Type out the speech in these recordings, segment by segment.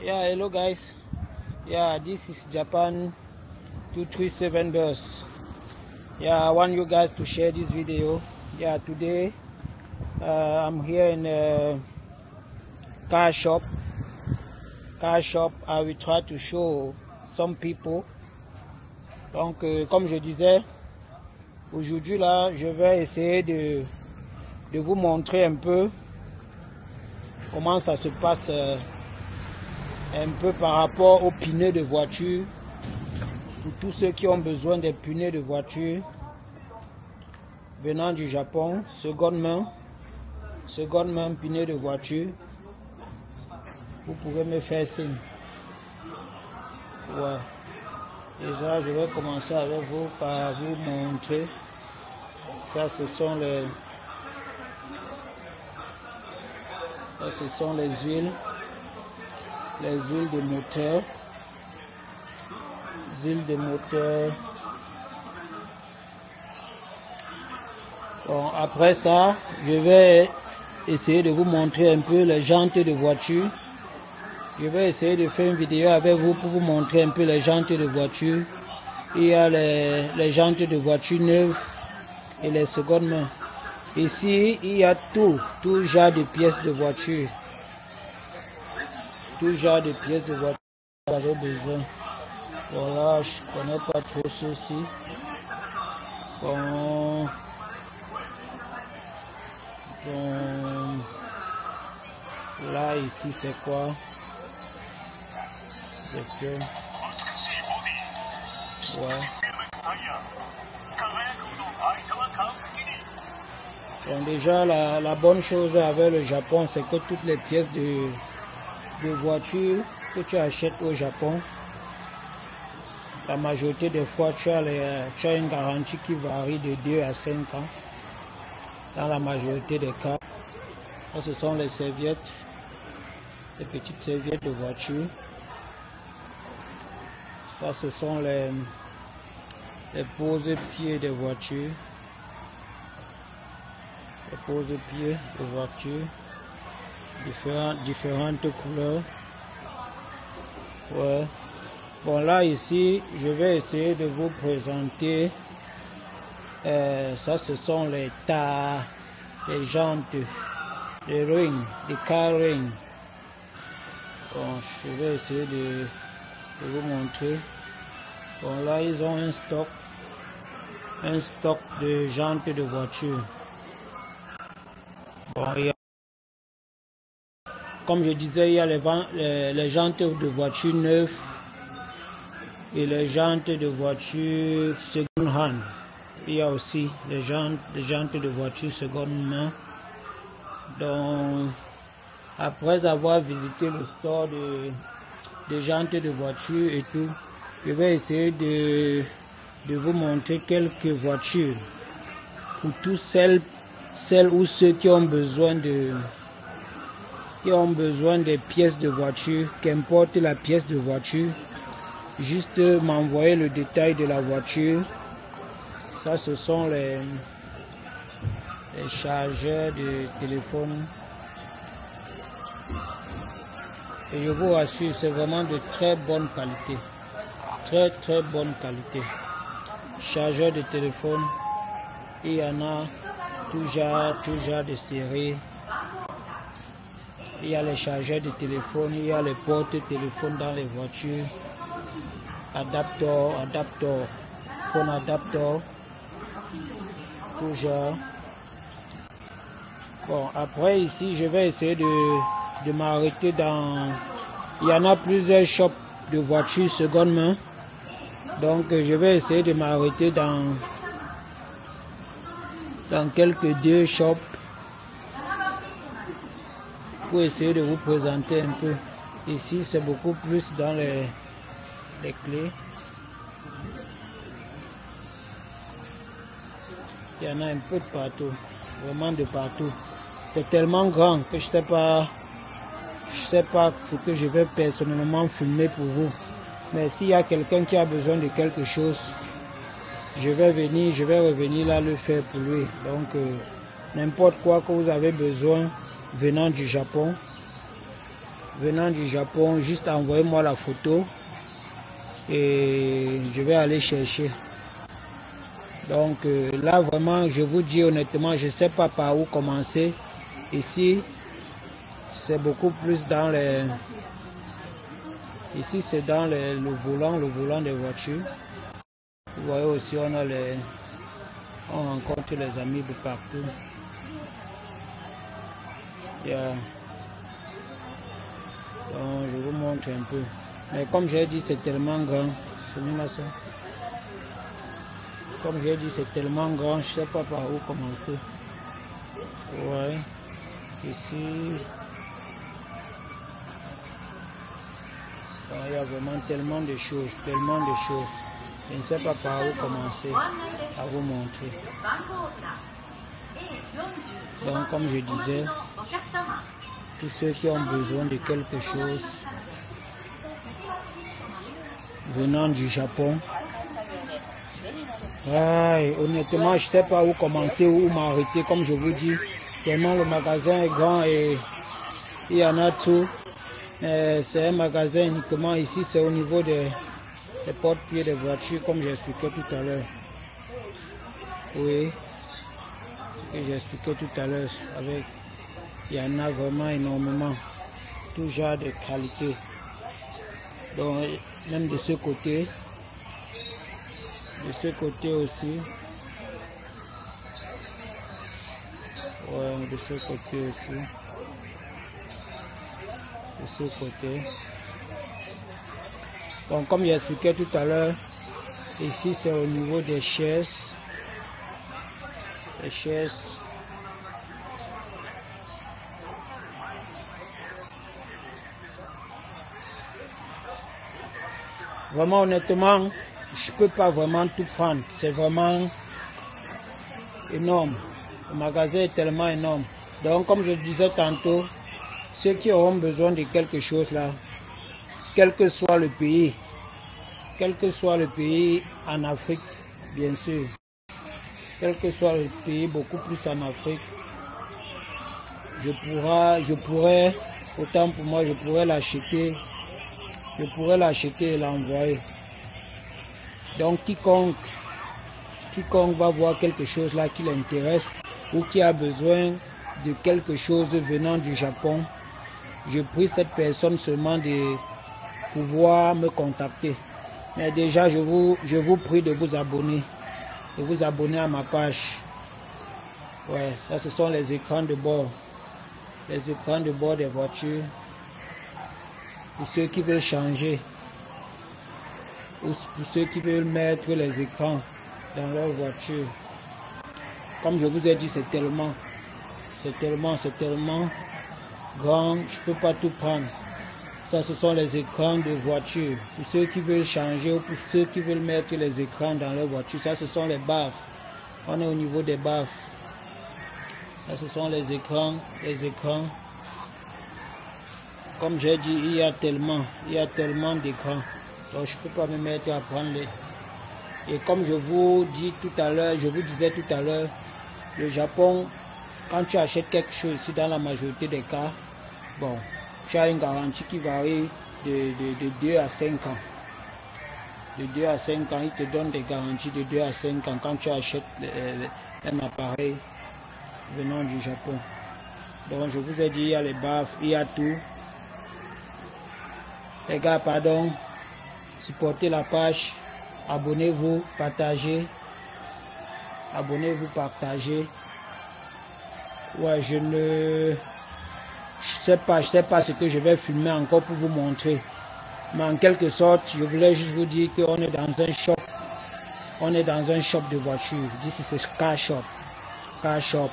Yeah, hello guys. Yeah, this is Japan 237 bus. Yeah, I want you guys to share this video. Yeah, today I'm here in a car shop. I will try to show some people. Donc, comme je disais, aujourd'hui là, je vais essayer de vous montrer un peu comment ça se passe un peu par rapport aux pneus de voiture. Pour tous ceux qui ont besoin des pneus de voiture venant du Japon, seconde main pneus de voiture, vous pouvez me faire signe. Ouais. Déjà, je vais commencer avec vous par vous montrer. Ça, ce sont les huiles. Les huiles de moteur. Bon, après ça, je vais essayer de vous montrer un peu les jantes de voiture. Je vais essayer de faire une vidéo avec vous pour vous montrer un peu les jantes de voiture. Il y a les jantes de voiture neuves et les secondes mains. Ici, il y a tout genre de pièces de voiture. Tout genre de pièces de voiture que vous avez besoin. Voilà, je connais pas trop ceci. Bon, là, ici, c'est quoi? C'est que... Ouais. Bon, déjà, la bonne chose avec le Japon, c'est que toutes les pièces de voiture que tu achètes au Japon, la majorité des fois, tu as une garantie qui varie de 2 à 5 ans. Dans la majorité des cas, là, ce sont les serviettes, les petites serviettes de voiture. Ça, ce sont les pose-pieds de voiture. Les pose-pieds de voiture. Différentes couleurs. Ouais. Bon, là, ici, je vais essayer de vous présenter. Ça, ce sont les jantes, les rings, les car rings. Bon, je vais essayer de vous montrer. Bon, là, ils ont un stock de jantes de voiture. Bon, comme je disais, il y a les jantes de voiture neuves et les jantes de voiture second hand. Il y a aussi les jantes de voiture seconde main. Donc, après avoir visité le store de jantes de voiture et tout, je vais essayer de vous montrer quelques voitures pour tous celles ou ceux qui ont besoin des pièces de voiture, qu'importe la pièce de voiture, juste m'envoyer le détail de la voiture. Ça, ce sont les chargeurs de téléphone. Et je vous rassure, c'est vraiment de très bonne qualité. Très bonne qualité. Chargeurs de téléphone, il y en a tout genre de série. Il y a les chargeurs de téléphone, il y a les portes téléphone dans les voitures. Adapteur, phone adapteur. Tout genre. Bon, après ici, je vais essayer de m'arrêter dans... Il y en a plusieurs shops de voitures seconde main. Donc, je vais essayer de m'arrêter dans quelques 2 shops pour essayer de vous présenter un peu. Ici, c'est beaucoup plus dans les clés. Il y en a un peu de partout, vraiment de partout. C'est tellement grand que je sais pas ce que je vais personnellement filmer pour vous. Mais s'il y a quelqu'un qui a besoin de quelque chose, je vais revenir là le faire pour lui. Donc, n'importe quoi que vous avez besoin venant du Japon, venant du Japon, juste envoyez-moi la photo et je vais aller chercher. Donc là vraiment, je vous dis honnêtement, je ne sais pas par où commencer. Ici, c'est beaucoup plus dans les... Ici, c'est dans le volant des voitures. Vous voyez aussi, on rencontre les amis de partout. Yeah. Donc, je vous montre un peu. Mais comme j'ai dit, c'est tellement grand. Comme j'ai dit, c'est tellement grand, je ne sais pas par où commencer. Ouais. Ici, il y a vraiment tellement de choses, Je ne sais pas par où commencer à vous montrer. Donc, comme je disais, tous ceux qui ont besoin de quelque chose venant du Japon, honnêtement, je ne sais pas où commencer, où m'arrêter, comme je vous dis. Tellement le magasin est grand et il y en a tout. C'est un magasin uniquement ici, c'est au niveau des porte-pieds des voitures, comme j'expliquais tout à l'heure. Oui, que j'expliquais tout à l'heure. Il y en a vraiment énormément, tout genre de qualité. Donc, même de ce côté aussi. Ouais, de ce côté aussi. De ce côté. Donc, comme j'expliquais tout à l'heure, ici c'est au niveau des chaises. Les chaises. Vraiment, honnêtement, je peux pas vraiment tout prendre. C'est vraiment énorme. Le magasin est tellement énorme. Donc, comme je disais tantôt, ceux qui auront besoin de quelque chose là, quel que soit le pays en Afrique, bien sûr, quel que soit le pays, beaucoup plus en Afrique, je pourrais, autant pour moi, je pourrais l'acheter et l'envoyer. Donc, quiconque va voir quelque chose là qui l'intéresse ou qui a besoin de quelque chose venant du Japon, je prie cette personne seulement de pouvoir me contacter. Mais déjà, je vous prie de vous abonner à ma page. Ouais, ça ce sont les écrans de bord. Les écrans de bord des voitures. Pour ceux qui veulent changer. Ou pour ceux qui veulent mettre les écrans dans leur voiture. Comme je vous ai dit, c'est tellement grand, je ne peux pas tout prendre. Ça, ce sont les écrans de voiture. Pour ceux qui veulent changer ou pour ceux qui veulent mettre les écrans dans leur voiture, ça, ce sont les baffes. On est au niveau des baffes. Ça, ce sont les écrans. Comme j'ai dit, il y a tellement d'écrans. Donc, je ne peux pas me mettre à prendre les... Et comme je vous disais tout à l'heure, le Japon, quand tu achètes quelque chose ici, dans la majorité des cas, bon, tu as une garantie qui varie de 2 à 5 ans. De 2 à 5 ans, ils te donnent des garanties de 2 à 5 ans quand tu achètes un appareil venant du Japon. Donc, je vous ai dit, il y a les baffes, il y a tout. Les gars, pardon, supportez la page, abonnez-vous, partagez. Ouais, je sais pas ce que je vais filmer encore pour vous montrer. Mais en quelque sorte, je voulais juste vous dire qu'on est dans un shop. On est dans un shop de voitures. This is a car shop. Car shop.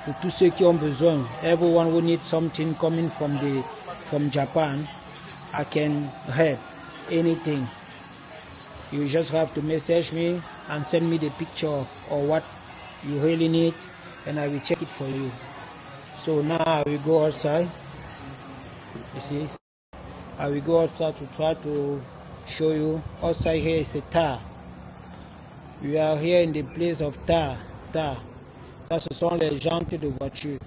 Pour tous ceux qui ont besoin. Everyone who needs something coming from Japan, I can help. Anything. You just have to message me and send me the picture or what you really need, and I will check it for you. So now I will go outside. You see, I will go outside to try to show you. Outside here is a tar. We are here in the place of tar. Ça, ce sont les jantes de voiture.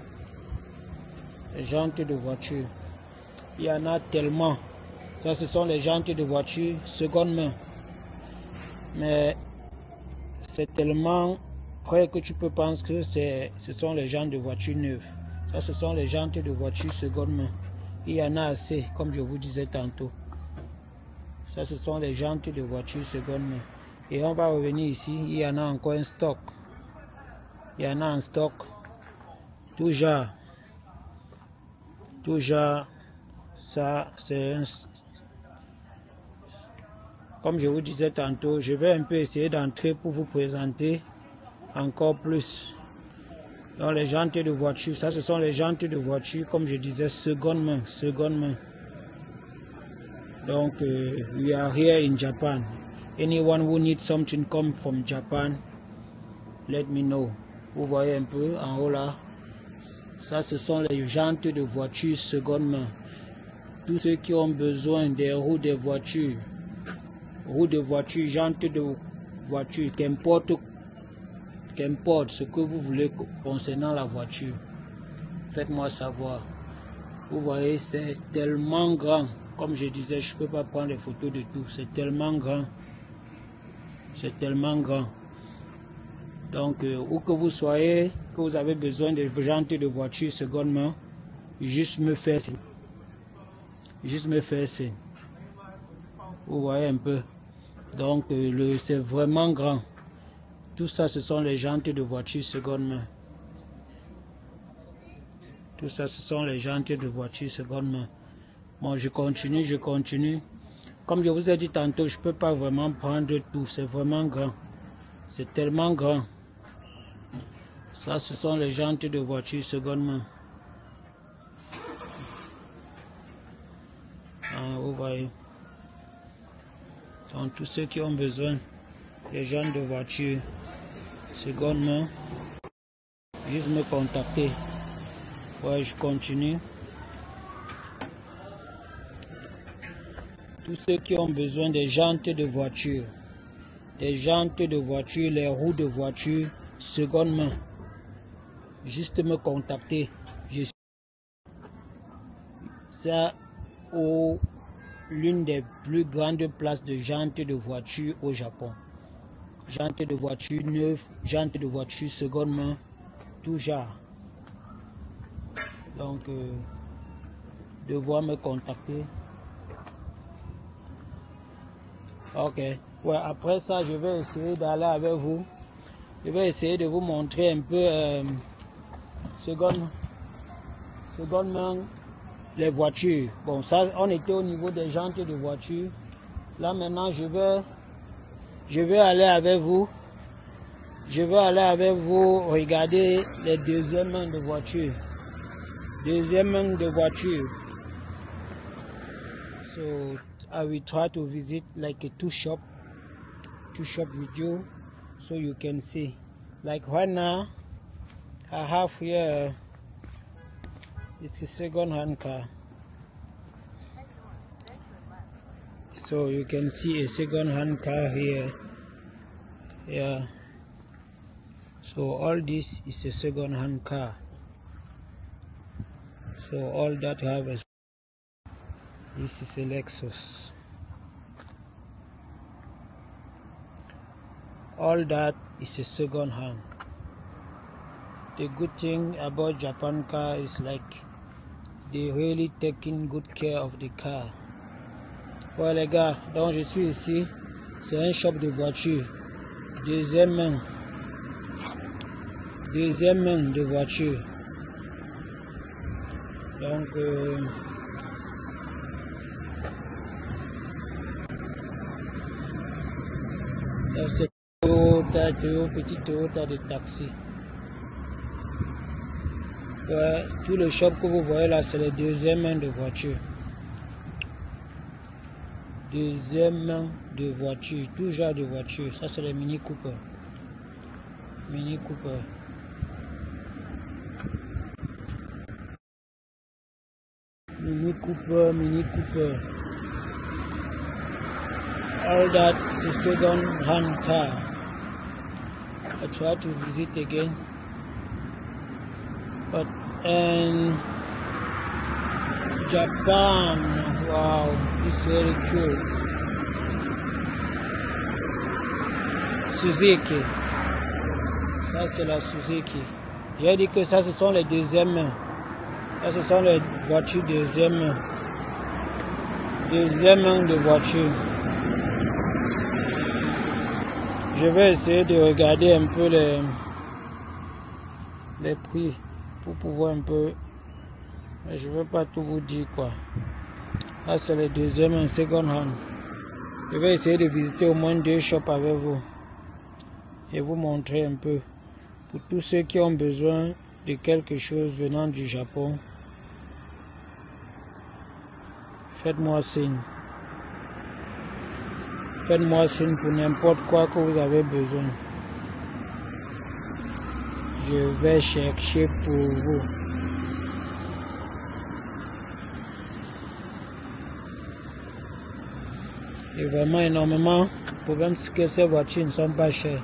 Les jantes de voiture. Il y en a tellement. Ça, ce sont les jantes de voiture seconde main. Mais c'est tellement près que tu peux penser que ce sont les jantes de voiture neuves. Ça, ce sont les jantes de voiture seconde main. Il y en a assez, comme je vous disais tantôt. Ça, ce sont les jantes de voiture seconde main. Et on va revenir ici. Il y en a encore un stock. Il y en a en stock. Toujours. Ça, c'est un... Comme je vous disais tantôt, je vais un peu essayer d'entrer pour vous présenter encore plus. Donc les jantes de voiture, ça ce sont les jantes de voiture, comme je disais, seconde main. Donc, we are here in Japan. Anyone who needs something come from Japan, let me know. Vous voyez un peu en haut là. Ça, ce sont les jantes de voiture seconde main. Tous ceux qui ont besoin des roues de voiture, jantes de voiture, qu'importe ce que vous voulez concernant la voiture, faites-moi savoir. Vous voyez, c'est tellement grand. Comme je disais, je ne peux pas prendre les photos de tout. C'est tellement grand. C'est tellement grand. Donc, où que vous soyez, que vous avez besoin de jantes de voiture seconde main, juste me faire signe. Vous voyez un peu. Donc, c'est vraiment grand. Tout ça, ce sont les jantes de voiture seconde main. Tout ça, ce sont les jantes de voiture seconde main. Bon, je continue. Comme je vous ai dit tantôt, je ne peux pas vraiment prendre tout. C'est vraiment grand. C'est tellement grand. Ça, ce sont les jantes de voiture seconde main. Ah, vous voyez. Donc, tous ceux qui ont besoin des jantes de voiture seconde main, juste me contacter. Ouais, je continue. Tous ceux qui ont besoin des jantes de voiture, les roues de voiture seconde main, juste me contacter. Je suis ça au l'une des plus grandes places de jantes de voiture au Japon. Jantes de voiture neuves, jantes de voiture seconde main, tout genre. Donc, devoir me contacter. Ok. Ouais, après ça, je vais essayer d'aller avec vous. Je vais essayer de vous montrer un peu seconde main les voitures. Bon, ça, on était au niveau des jantes de voiture. Là, maintenant, je vais aller avec vous. Regarder les deuxièmes mains de voiture. So I will try to visit like a two shop with you, so you can see. Like right now, I have here. It's a second-hand car. So you can see a second-hand car here. Yeah. So all this is a second-hand car. So all that I have is this is a Lexus. All that is a second-hand. The good thing about Japan car is like they really taking good care of the car. Ouais les gars, donc je suis ici. C'est un shop de voiture. Deuxième main de voiture. Donc c'est petit Toyota de taxi. Ouais, tout le shop que vous voyez là, c'est le deuxième main de voiture. Deuxième main de voiture, tout genre de voiture. Ça, c'est le Mini Cooper. Mini Cooper. All that is a second-hand car. I try to visit again. But Japan. Wow, this is very cool. Suzuki. Ça, c'est la Suzuki. J'ai dit que ça, ce sont les deuxièmes mains. Ça, ce sont les voitures deuxième main. Deuxième main de voiture. Je vais essayer de regarder un peu les prix pour pouvoir un peu. Mais je ne veux pas tout vous dire quoi. Là, c'est le deuxième main, second hand. Je vais essayer de visiter au moins 2 shops avec vous et vous montrer un peu. Pour tous ceux qui ont besoin de quelque chose venant du Japon, faites-moi signe. Faites-moi signe pour n'importe quoi que vous avez besoin. Je vais chercher pour vous. Et vraiment énormément. Le problème c'est que ces voitures ne sont pas chères.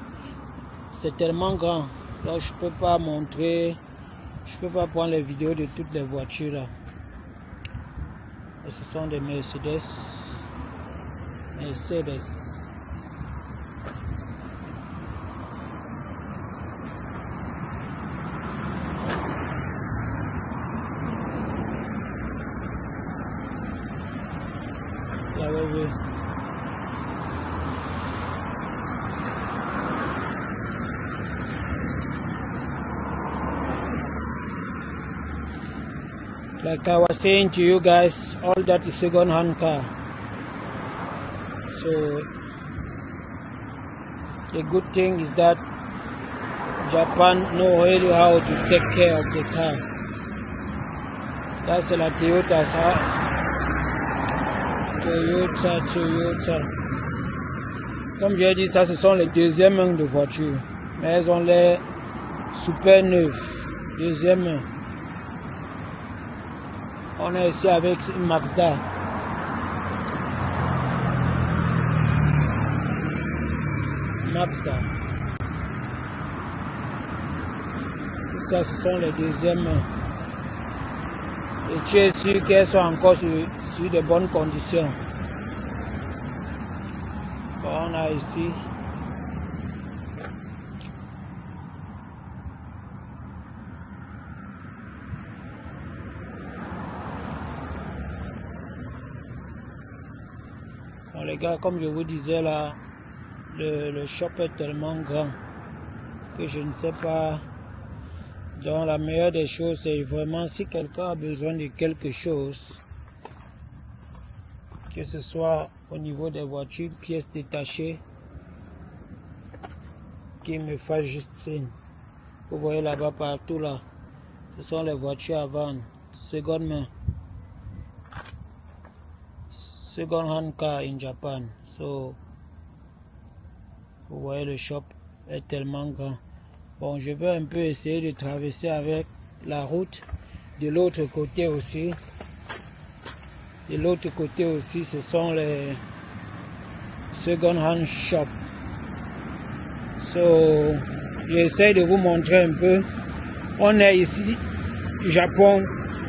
C'est tellement grand. Donc je peux pas montrer. Je peux pas prendre les vidéos de toutes les voitures là. Et ce sont des Mercedes. L'avez vu. Like I was saying to you guys, all that is second-hand car. So the good thing is that Japan know really how to take care of the car. That's la Toyota, ça. Toyota. Comme j'ai dit, ça ce sont les deuxièmes mains de voitures. Mais elles ont l'air super neuves. Deuxième main. On est ici avec une Mazda. Tout ça, ce sont les deuxièmes mains. Et tu es sûr qu'elles sont encore sur de bonnes conditions. Bon, on a ici. Bon, les gars, comme je vous disais là, le shop est tellement grand que je ne sais pas. Donc la meilleure des choses, c'est vraiment si quelqu'un a besoin de quelque chose, que ce soit au niveau des voitures, pièces détachées, qui me fasse juste signe. Vous voyez là-bas partout là, ce sont les voitures à vendre, seconde main. Second hand car in Japan. So, vous voyez le shop est tellement grand. Bon, je vais un peu essayer de traverser avec la route de l'autre côté aussi. De l'autre côté aussi, ce sont les second hand shop. So, j'essaie de vous montrer un peu. On est ici,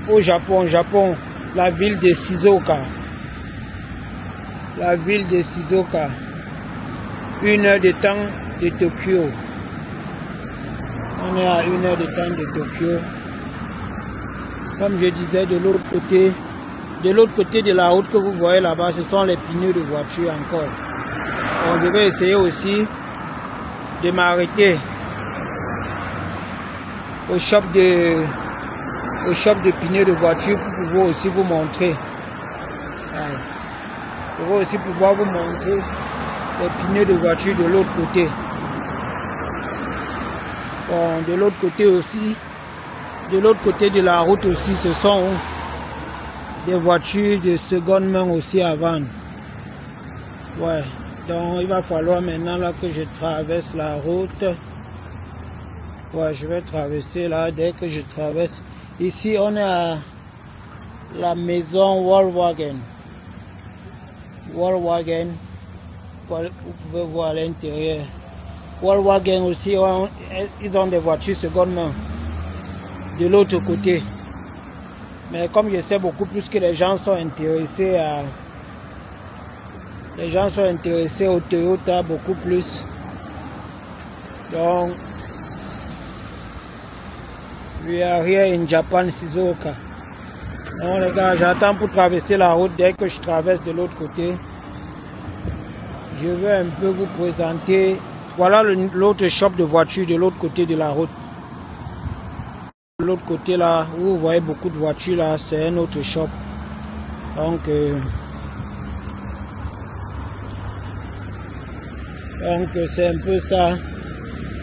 au Japon, la ville de Shizuoka. La ville de Shizuoka. 1 heure de temps de Tokyo. On est à 1 heure de temps de Tokyo. Comme je disais, de l'autre côté de la route que vous voyez là-bas, ce sont les pneus de voiture encore. Donc je vais essayer aussi de m'arrêter au shop de pneus de voiture pour pouvoir aussi vous montrer. Je vais aussi pouvoir vous montrer les pneus de voiture de l'autre côté. Bon, de l'autre côté aussi, de l'autre côté de la route aussi, ce sont des voitures de seconde main aussi à vendre. Ouais, donc il va falloir maintenant là que je traverse la route. Ouais, je vais traverser là dès que je traverse. Ici, on est à la maison Volkswagen. Volkswagen, vous pouvez voir à l'intérieur. Volkswagen aussi, ils ont des voitures seconde main. De l'autre côté. Mais comme je sais beaucoup plus que les gens sont intéressés au Toyota beaucoup plus. Donc, we are here in Japan, Shizuoka. Donc les gars, j'attends pour traverser la route. Dès que je traverse de l'autre côté, je vais un peu vous présenter. Voilà l'autre shop de voitures de l'autre côté de la route. De l'autre côté là, où vous voyez beaucoup de voitures là, c'est un autre shop. Donc c'est un peu ça.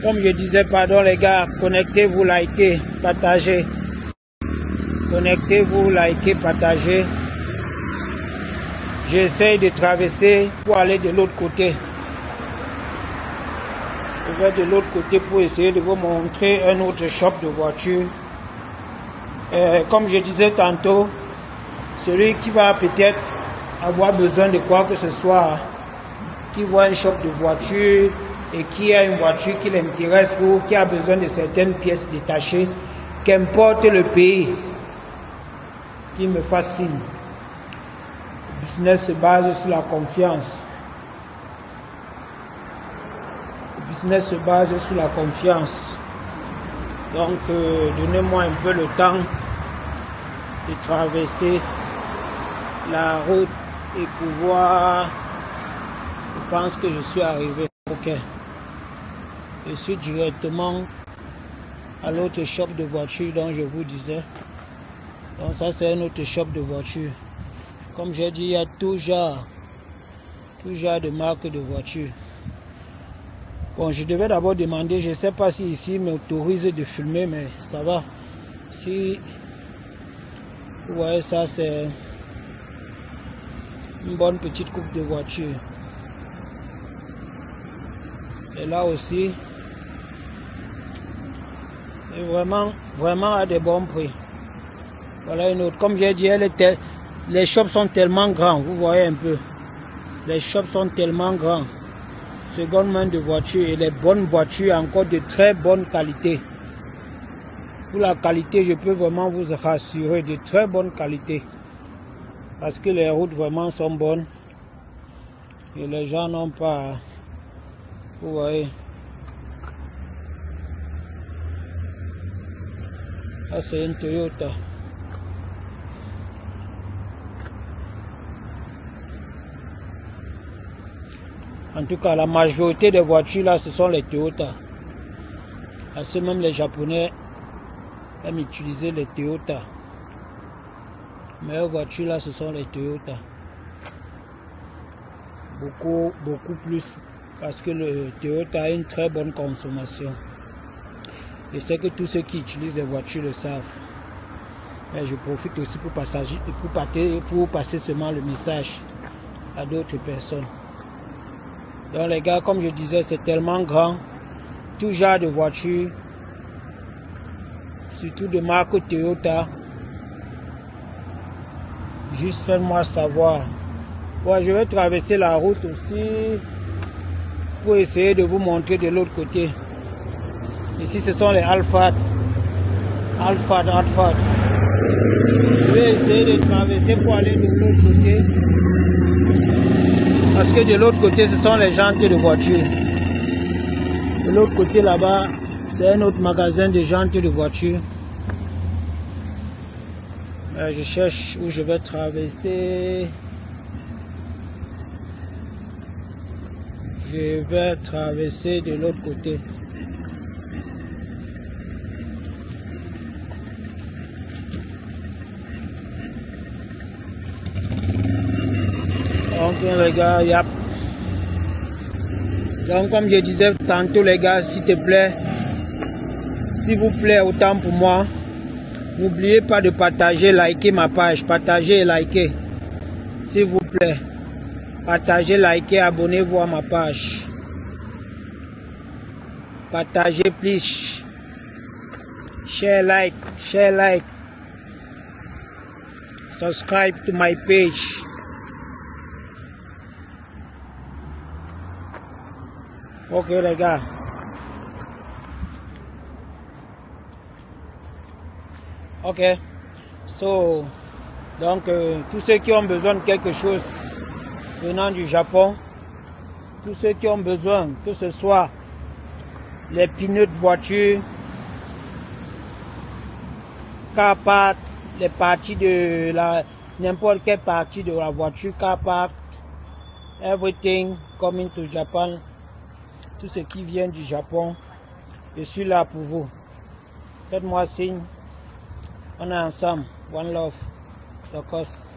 Comme je disais, pardon les gars, connectez-vous, likez, partagez. Connectez-vous, likez, partagez. J'essaie de traverser pour aller de l'autre côté. Je vais de l'autre côté pour essayer de vous montrer un autre shop de voitures. Comme je disais tantôt, celui qui va peut-être avoir besoin de quoi que ce soit, qui voit un shop de voitures et qui a une voiture qui l'intéresse ou qui a besoin de certaines pièces détachées, qu'importe le pays, qui me fascine. Le business se base sur la confiance. Le business se base sur la confiance. Donc, donnez-moi un peu le temps de traverser la route et pouvoir... Je pense que je suis arrivé. Ok. Je suis directement à l'autre shop de voitures dont je vous disais. Donc ça c'est un autre shop de voitures. Comme j'ai dit, il y a tout genre de marques de voitures. Bon, je devais d'abord demander, je ne sais pas si ici m'autorise de filmer, mais ça va. Si vous voyez ça, c'est une bonne petite coupe de voiture. Et là aussi, c'est vraiment à des bons prix. Voilà une autre. Comme j'ai dit, les shops sont tellement grands, vous voyez un peu. Les shops sont tellement grands. Seconde main de voitures et les bonnes voitures encore de très bonne qualité. Pour la qualité, je peux vraiment vous rassurer, de très bonne qualité. Parce que les routes vraiment sont bonnes. Et les gens n'ont pas... Vous voyez. Ça c'est une Toyota. En tout cas, la majorité des voitures là, ce sont les Toyota. Parce que même les Japonais aiment utiliser les Toyota. Mais les voitures là, ce sont les Toyota. Beaucoup plus. Parce que le Toyota a une très bonne consommation. Je sais que tous ceux qui utilisent les voitures le savent. Mais je profite aussi pour passer seulement le message à d'autres personnes. Donc les gars, comme je disais, c'est tellement grand. Tout genre de voitures. Surtout de marque Toyota. Juste faites-moi savoir. Bon, je vais traverser la route aussi pour essayer de vous montrer de l'autre côté. Ici, ce sont les Alphard. Je vais essayer de traverser pour aller de l'autre côté. Parce que de l'autre côté, ce sont les jantes de voiture. De l'autre côté, là-bas, c'est un autre magasin de jantes de voiture. Je cherche où je vais traverser. Je vais traverser de l'autre côté. Donc les gars, yep. Donc comme je disais tantôt les gars, s'il te plaît, s'il vous plaît, autant pour moi, n'oubliez pas de partager, liker ma page, partager et liker, s'il vous plaît. Partagez, likez, abonnez-vous à ma page. Partagez, please. Share, like. Subscribe to my page. Ok les gars. Ok. Donc, tous ceux qui ont besoin de quelque chose venant du Japon, tous ceux qui ont besoin, que ce soit les pneus de voiture, car part, les parties de la, n'importe quelle partie de la voiture, car part, everything coming to Japan, tout ce qui vient du Japon, je suis là pour vous. Faites-moi signe, on est ensemble, one love, of course.